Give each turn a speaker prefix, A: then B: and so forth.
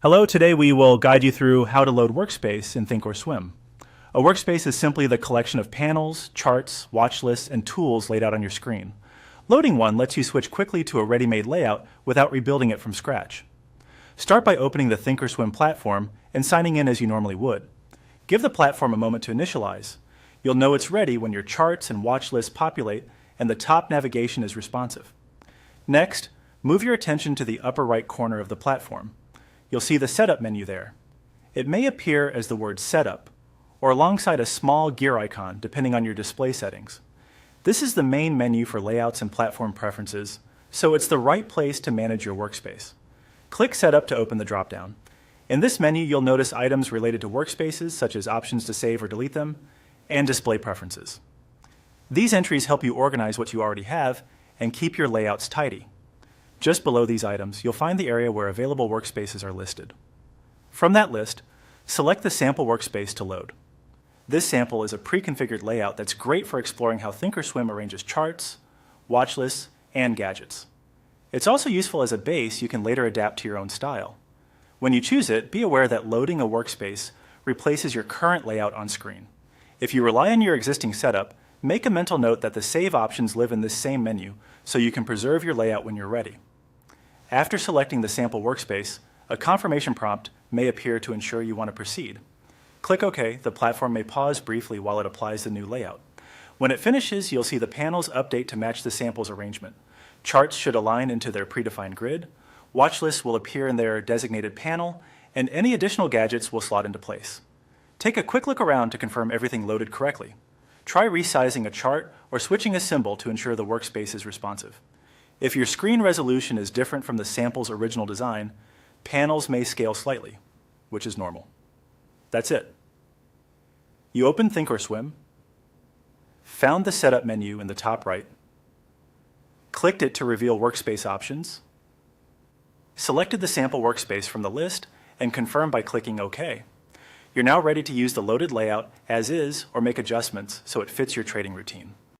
A: Hello, today we will guide you through how to load Workspace in ThinkorSwim. A workspace is simply the collection of panels, charts, watch lists, and tools laid out on your screen. Loading one lets you switch quickly to a ready-made layout without rebuilding it from scratch. Start by opening the ThinkorSwim platform and signing in as you normally would. Give the platform a moment to initialize. You'll know it's ready when your charts and watch lists populate and the top navigation is responsive. Next, move your attention to the upper right corner of the platform. You'll see the Setup menu there. It may appear as the word Setup, or alongside a small gear icon, depending on your display settings. This is the main menu for layouts and platform preferences, so it's the right place to manage your workspace. Click Setup to open the dropdown. In this menu, you'll notice items related to workspaces, such as options to save or delete them, and display preferences. These entries help you organize what you already have and keep your layouts tidy. Just below these items, you'll find the area where available workspaces are listed. From that list, select the sample workspace to load. This sample is a pre-configured layout that's great for exploring how ThinkorSwim arranges charts, watch lists, and gadgets. It's also useful as a base you can later adapt to your own style. When you choose it, be aware that loading a workspace replaces your current layout on screen. If you rely on your existing setup, make a mental note that the save options live in this same menu so you can preserve your layout when you're ready. After selecting the sample workspace, a confirmation prompt may appear to ensure you want to proceed. Click OK. The platform may pause briefly while it applies the new layout. When it finishes, you'll see the panels update to match the sample's arrangement. Charts should align into their predefined grid, watch lists will appear in their designated panel, and any additional gadgets will slot into place. Take a quick look around to confirm everything loaded correctly. Try resizing a chart or switching a symbol to ensure the workspace is responsive. If your screen resolution is different from the sample's original design, panels may scale slightly, which is normal. That's it. You open ThinkorSwim, found the Setup menu in the top right, clicked it to reveal workspace options, selected the sample workspace from the list, and confirmed by clicking OK. You're now ready to use the loaded layout as is or make adjustments so it fits your trading routine.